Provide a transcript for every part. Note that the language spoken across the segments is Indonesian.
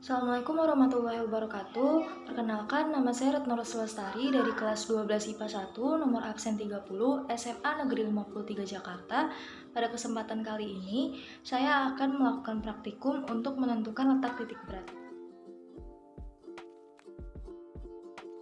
Assalamualaikum warahmatullahi wabarakatuh. Perkenalkan, nama saya Retno Roslestari dari kelas 12 IPA 1, nomor absen 30, SMA Negeri 53 Jakarta. Pada kesempatan kali ini, saya akan melakukan praktikum untuk menentukan letak titik berat.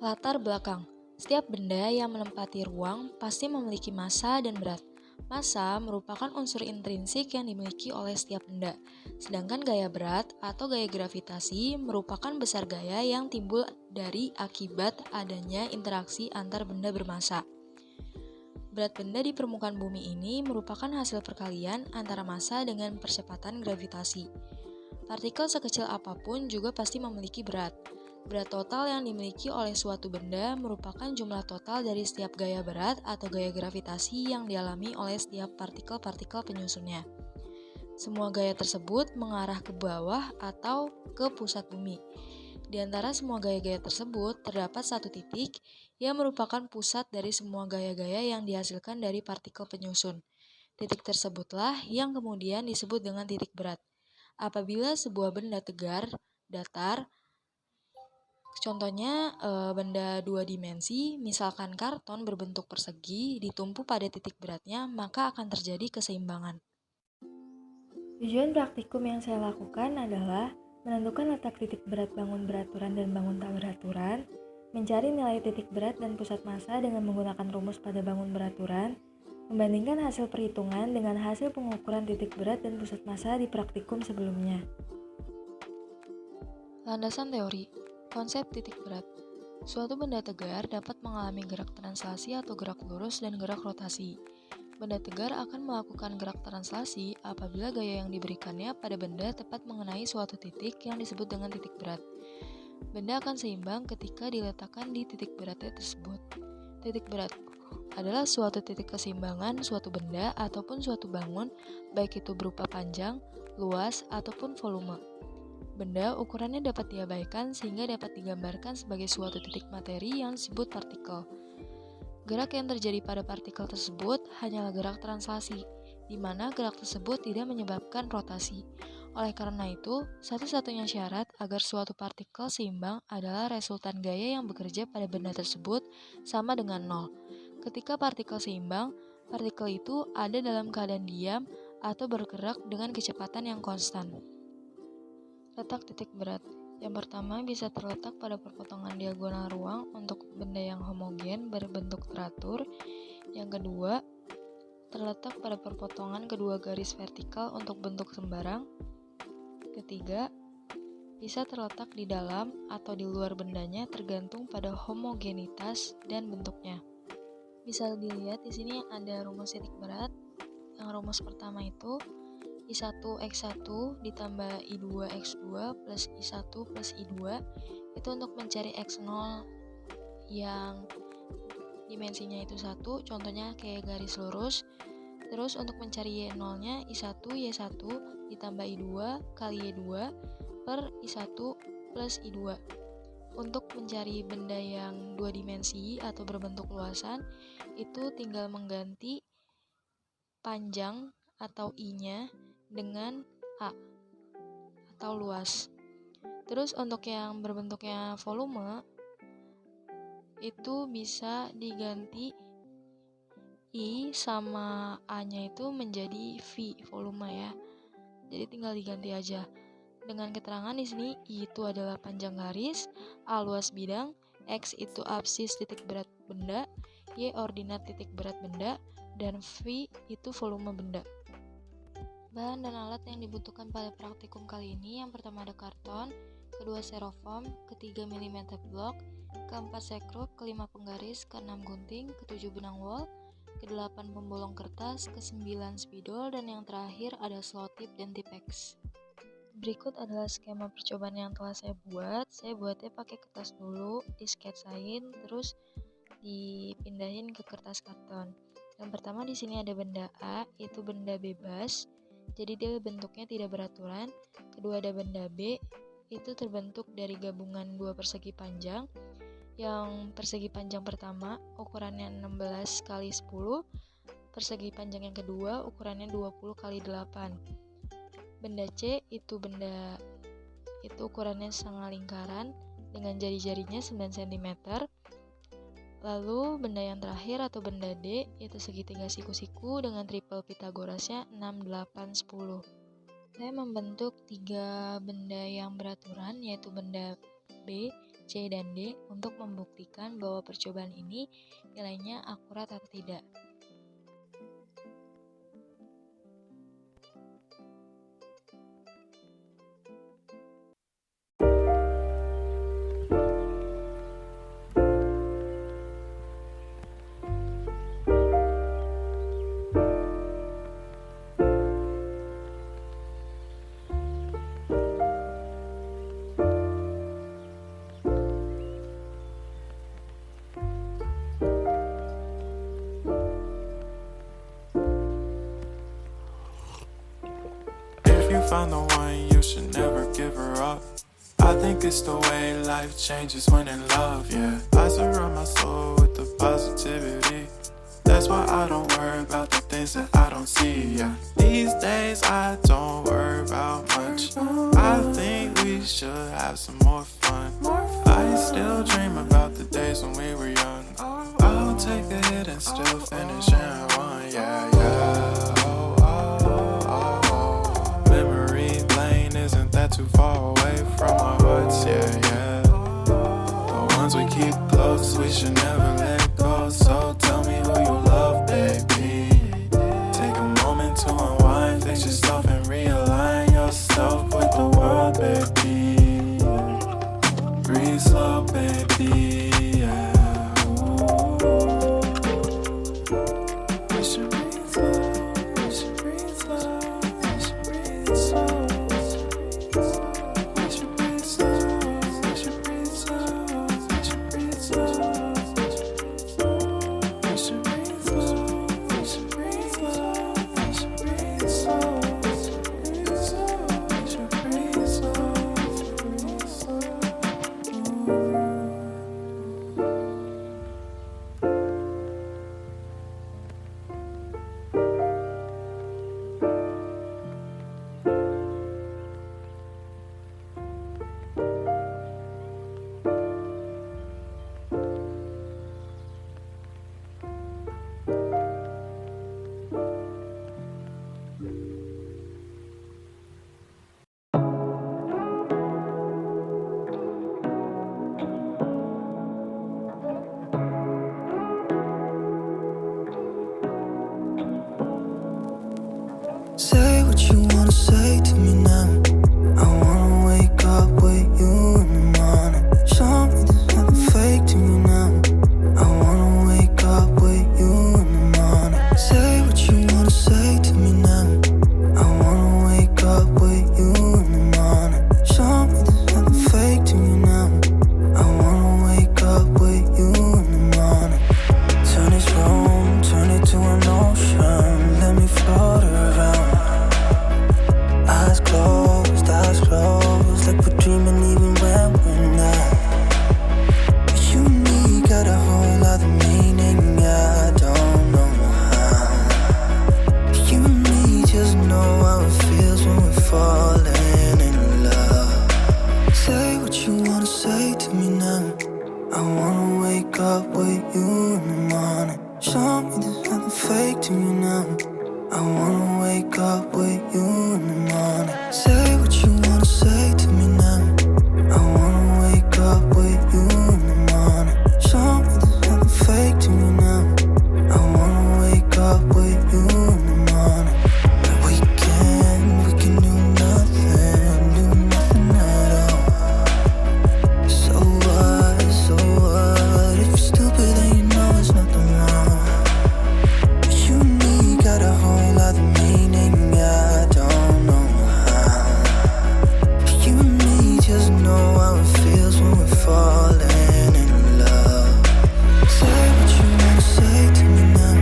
Latar belakang. Setiap benda yang menempati ruang pasti memiliki massa dan berat. Massa merupakan unsur intrinsik yang dimiliki oleh setiap benda, sedangkan gaya berat atau gaya gravitasi merupakan besar gaya yang timbul dari akibat adanya interaksi antar benda bermassa. Berat benda di permukaan bumi ini merupakan hasil perkalian antara massa dengan percepatan gravitasi. Partikel sekecil apapun juga pasti memiliki berat. Berat total yang dimiliki oleh suatu benda merupakan jumlah total dari setiap gaya berat atau gaya gravitasi yang dialami oleh setiap partikel-partikel penyusunnya. Semua gaya tersebut mengarah ke bawah atau ke pusat bumi. Di antara semua gaya-gaya tersebut, terdapat satu titik yang merupakan pusat dari semua gaya-gaya yang dihasilkan dari partikel penyusun. Titik tersebutlah yang kemudian disebut dengan titik berat. Apabila sebuah benda tegar, datar, contohnya benda dua dimensi, misalkan karton berbentuk persegi, ditumpu pada titik beratnya, maka akan terjadi keseimbangan. Tujuan praktikum yang saya lakukan adalah menentukan letak titik berat bangun beraturan dan bangun tak beraturan, mencari nilai titik berat dan pusat massa dengan menggunakan rumus pada bangun beraturan, membandingkan hasil perhitungan dengan hasil pengukuran titik berat dan pusat massa di praktikum sebelumnya. Landasan teori. Konsep titik berat. Suatu benda tegar dapat mengalami gerak translasi atau gerak lurus dan gerak rotasi. Benda tegar akan melakukan gerak translasi apabila gaya yang diberikannya pada benda tepat mengenai suatu titik yang disebut dengan titik berat. Benda akan seimbang ketika diletakkan di titik beratnya tersebut. Titik berat adalah suatu titik keseimbangan suatu benda ataupun suatu bangun, baik itu berupa panjang, luas, ataupun volume. Benda ukurannya dapat diabaikan sehingga dapat digambarkan sebagai suatu titik materi yang disebut partikel. Gerak yang terjadi pada partikel tersebut hanyalah gerak translasi, di mana gerak tersebut tidak menyebabkan rotasi. Oleh karena itu, satu-satunya syarat agar suatu partikel seimbang adalah resultan gaya yang bekerja pada benda tersebut sama dengan nol. Ketika partikel seimbang, partikel itu ada dalam keadaan diam atau bergerak dengan kecepatan yang konstan. Letak titik berat. Yang pertama bisa terletak pada perpotongan diagonal ruang untuk benda yang homogen berbentuk teratur. Yang kedua, terletak pada perpotongan kedua garis vertikal untuk bentuk sembarang. Ketiga, bisa terletak di dalam atau di luar bendanya tergantung pada homogenitas dan bentuknya. Bisa dilihat di sini ada rumus titik berat. Yang rumus pertama itu I1X1 ditambah I2X2 plus I1 plus I2 itu untuk mencari X0 yang dimensinya itu 1, contohnya kayak garis lurus. Terus untuk mencari Y0 nya I1 Y1 ditambah I2 kali Y2 per I1 plus I2. Untuk mencari benda yang dua dimensi atau berbentuk luasan itu tinggal mengganti panjang atau I-nya dengan A atau luas. Terus untuk yang berbentuknya volume itu bisa diganti I sama A-nya itu menjadi V volume ya. Jadi tinggal diganti aja. Dengan keterangan di sini I itu adalah panjang garis, A luas bidang, X itu absis titik berat benda, Y ordinat titik berat benda, dan V itu volume benda. Bahan dan alat yang dibutuhkan pada praktikum kali ini, yang pertama ada karton, kedua styrofoam, ketiga mm blok, keempat sekrup, kelima penggaris, keenam gunting, ketujuh benang wol, kedelapan pembolong kertas, kesembilan spidol, dan yang terakhir ada selotip dan tipex. Berikut adalah skema percobaan yang telah saya buat. Saya buatnya pakai kertas dulu, disketsain, terus dipindahin ke kertas karton. Yang pertama di sini ada benda A, itu benda bebas. Jadi dia bentuknya tidak beraturan. Kedua ada benda B, itu terbentuk dari gabungan dua persegi panjang. Yang persegi panjang pertama ukurannya 16 x 10, persegi panjang yang kedua ukurannya 20 x 8. Benda C itu benda itu ukurannya setengah lingkaran dengan jari-jarinya 9 cm. Lalu benda yang terakhir atau benda D yaitu segitiga siku-siku dengan triple Pitagorasnya 6, 8, 10. Saya membentuk 3 benda yang beraturan yaitu benda B, C, dan D untuk membuktikan bahwa percobaan ini nilainya akurat atau tidak. If you find the one, you should never give her up. I think it's the way life changes when in love, yeah. I surround my soul with the positivity. That's why I don't worry about the things that I don't see, yeah. These days I don't worry about much. I think we should have some more fun. I still dream about the days when we were young. I'll take a hit and still finish and one, yeah, yeah. Oh, oh, oh, oh. Memory lane isn't that too far away from our hearts, yeah, yeah. The ones we keep close, we should never let go. So tell me who you love, baby. Take a moment to unwind, fix yourself and realign yourself with the world, baby. Breathe slow, baby, yeah. We should breathe slow, we should breathe slow, we should breathe slow. We should breathe slow, we should breathe slow, we should breathe slow. We should breathe slow, we should breathe slow, we should breathe slow. We should breathe slow, breathe slow. Say what you wanna say to me now. I wanna wake up with you in the morning. Show me there's nothing fake to me now. I wanna wake up with you in the morning. Say what you wanna say to me now. I wanna wake up with you in the morning. Show me there's nothing fake to me now. I wanna wake up with you in the morning. Turn this room, turn it to an ocean. Let me float around. Eyes closed, like we're dreaming even when we're not. You and me got a whole other meaning, I don't know how. You and me just know how it feels when we're falling in love. Say what you wanna say to me now. I wanna wake up with you in the morning. Show me there's nothing fake to me now. I wanna wake up with you in the morning. Say what you wanna say to me now. I wanna wake up with you in the morning. Show me there's nothing fake to me now. I wanna wake up with you in the morning. We can do nothing at all. So what? If you're stupid then you know there's nothing wrong. You and me got a whole other meaning, I don't know how. You and me just know how it feels when we're falling in love. Say what you wanna say to me now.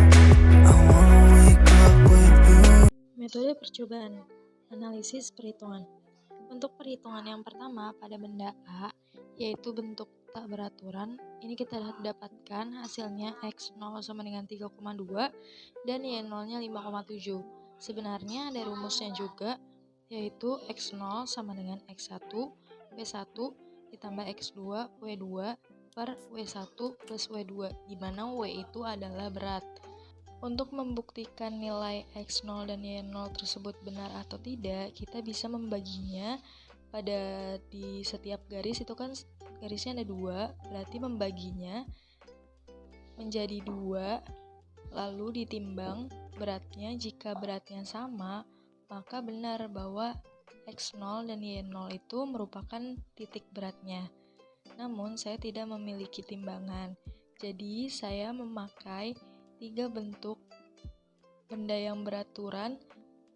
I wanna wake up with you. Metode percobaan analisis perhitungan. Untuk perhitungan yang pertama pada benda A, yaitu bentuk tak beraturan, ini kita dapatkan hasilnya X0 sama dengan 3,2 dan Y0-nya 5,7. Sebenarnya ada rumusnya juga, yaitu X0 sama dengan X1 W1 ditambah X2 W2 per W1 plus W2, di mana W itu adalah berat. Untuk membuktikan nilai X0 dan Y0 tersebut benar atau tidak, kita bisa membaginya pada di setiap garis itu kan garisnya ada 2, berarti membaginya menjadi 2, lalu ditimbang beratnya. Jika beratnya sama, maka benar bahwa X0 dan Y0 itu merupakan titik beratnya. Namun saya tidak memiliki timbangan, jadi saya memakai 3 bentuk benda yang beraturan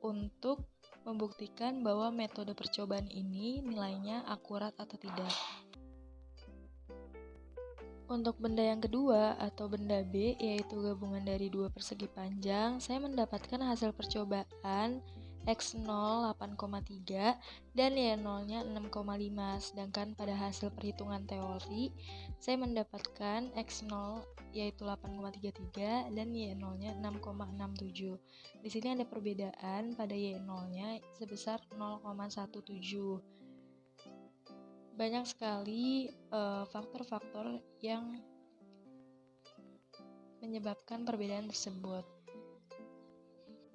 untuk membuktikan bahwa metode percobaan ini nilainya akurat atau tidak. Untuk benda yang kedua atau benda B, yaitu gabungan dari 2 persegi panjang, saya mendapatkan hasil percobaan X0 8,3 dan Y0-nya 6,5. Sedangkan pada hasil perhitungan teori, saya mendapatkan X0 yaitu 8,33 dan Y0-nya 6,67. Di sini ada perbedaan pada Y0-nya sebesar 0,17. Banyak sekali faktor-faktor yang menyebabkan perbedaan tersebut.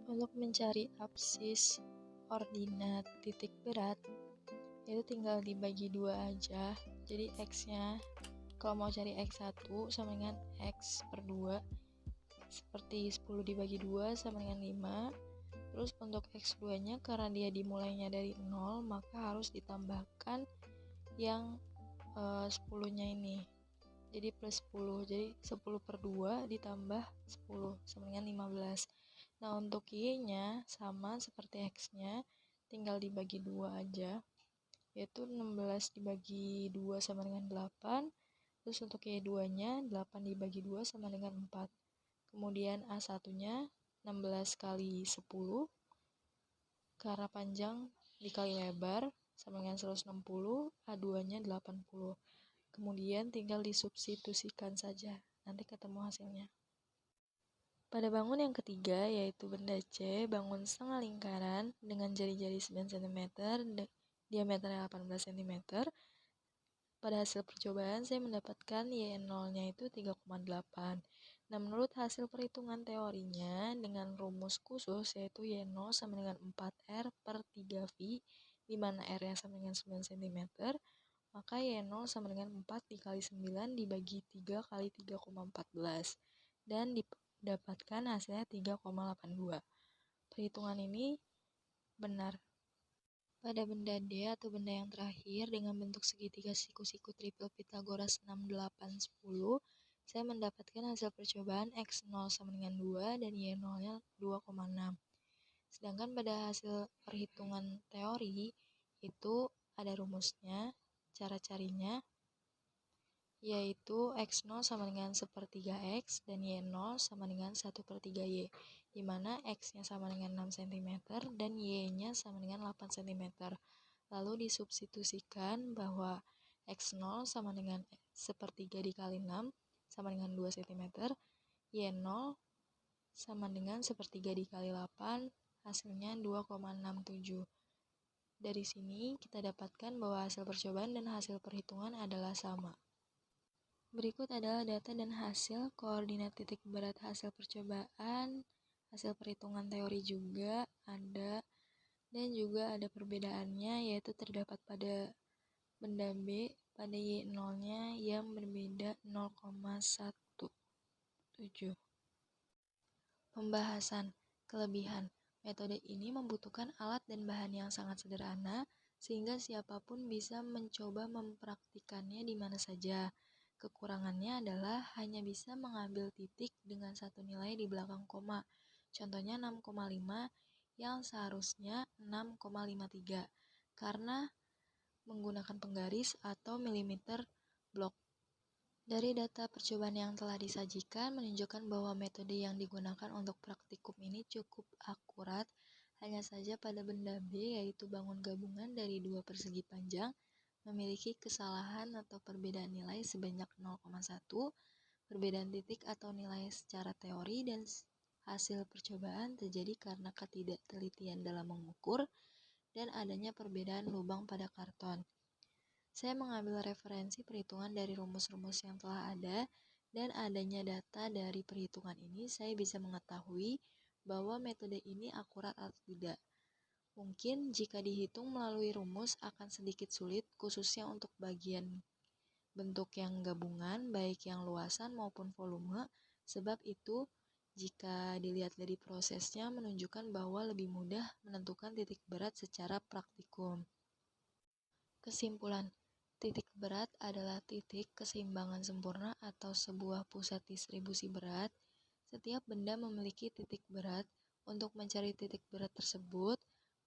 Untuk mencari absis ordinat titik berat, itu tinggal dibagi 2 aja. Jadi X-nya, kalau mau cari X1 sama dengan X per 2, seperti 10 dibagi 2 sama dengan 5. Terus untuk X2-nya, karena dia dimulainya dari 0, maka harus ditambahkan yang 10-nya ini, jadi plus 10, jadi 10 per 2 ditambah 10 sama dengan 15. Nah untuk Y-nya sama seperti X-nya, tinggal dibagi 2 aja, yaitu 16 dibagi 2 sama dengan 8. Terus untuk Y2-nya 8 dibagi 2 sama dengan 4. Kemudian A1-nya 16 kali 10, karena panjang dikali lebar sama dengan 160, A2-nya 80. Kemudian tinggal disubstitusikan saja, nanti ketemu hasilnya. Pada bangun yang ketiga, yaitu benda C, bangun setengah lingkaran dengan jari-jari 9 cm, diameternya 18 cm. Pada hasil percobaan, saya mendapatkan Y0-nya itu 3,8. Nah, menurut hasil perhitungan teorinya, dengan rumus khusus, yaitu Y0 sama dengan 4R per 3V, di mana R-nya sama dengan 9 cm, maka Y0 sama dengan 4 dikali 9 dibagi 3 kali 3,14, dan didapatkan hasilnya 3,82. Perhitungan ini benar. Pada benda D atau benda yang terakhir dengan bentuk segitiga siku-siku triple Pythagoras 6, 8, 10, saya mendapatkan hasil percobaan X0 sama dengan 2 dan Y0-nya 2,6. Sedangkan pada hasil perhitungan teori itu ada rumusnya, cara carinya, yaitu X0 sama dengan 1/3 X dan Y0 sama dengan 1/3 Y, di mana X-nya sama dengan 6 cm dan Y-nya sama dengan 8 cm. Lalu disubstitusikan bahwa X0 sama dengan 1/3 dikali 6 sama dengan 2 cm, Y0 sama dengan 1/3 dikali 8, hasilnya 2,67. Dari sini kita dapatkan bahwa hasil percobaan dan hasil perhitungan adalah sama. Berikut adalah data dan hasil koordinat titik berat hasil percobaan, hasil perhitungan teori juga ada, dan juga ada perbedaannya, yaitu terdapat pada benda B pada Y0-nya yang berbeda 0,17. Pembahasan kelebihan. Metode ini membutuhkan alat dan bahan yang sangat sederhana, sehingga siapapun bisa mencoba mempraktikannya di mana saja. Kekurangannya adalah hanya bisa mengambil titik dengan satu nilai di belakang koma. Contohnya 6,5 yang seharusnya 6,53, karena menggunakan penggaris atau milimeter blok. Dari data percobaan yang telah disajikan menunjukkan bahwa metode yang digunakan untuk praktikum ini cukup akurat, hanya saja pada benda B, yaitu bangun gabungan dari 2 persegi panjang, memiliki kesalahan atau perbedaan nilai sebanyak 0,1, perbedaan titik atau nilai secara teori dan hasil percobaan terjadi karena ketidaktelitian dalam mengukur dan adanya perbedaan lubang pada karton. Saya mengambil referensi perhitungan dari rumus-rumus yang telah ada, dan adanya data dari perhitungan ini saya bisa mengetahui bahwa metode ini akurat atau tidak. Mungkin jika dihitung melalui rumus akan sedikit sulit, khususnya untuk bagian bentuk yang gabungan, baik yang luasan maupun volume. Sebab itu, jika dilihat dari prosesnya menunjukkan bahwa lebih mudah menentukan titik berat secara praktikum. Kesimpulan, titik berat adalah titik keseimbangan sempurna atau sebuah pusat distribusi berat. Setiap benda memiliki titik berat. Untuk mencari titik berat tersebut,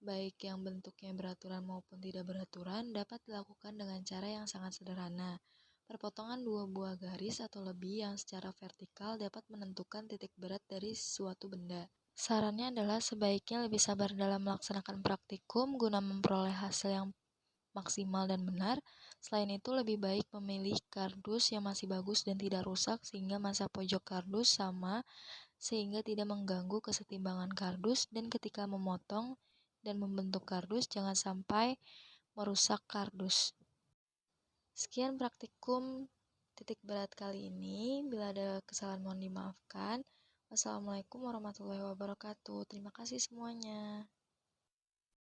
baik yang bentuknya beraturan maupun tidak beraturan, dapat dilakukan dengan cara yang sangat sederhana. Perpotongan dua buah garis atau lebih yang secara vertikal dapat menentukan titik berat dari suatu benda. Sarannya adalah sebaiknya lebih sabar dalam melaksanakan praktikum guna memperoleh hasil yang maksimal dan benar. Selain itu, lebih baik memilih kardus yang masih bagus dan tidak rusak sehingga masa pojok kardus sama sehingga tidak mengganggu kesetimbangan kardus, dan ketika memotong dan membentuk kardus jangan sampai merusak kardus. Sekian praktikum titik berat kali ini. Bila ada kesalahan mohon dimaafkan. Wassalamualaikum warahmatullahi wabarakatuh. Terima kasih semuanya.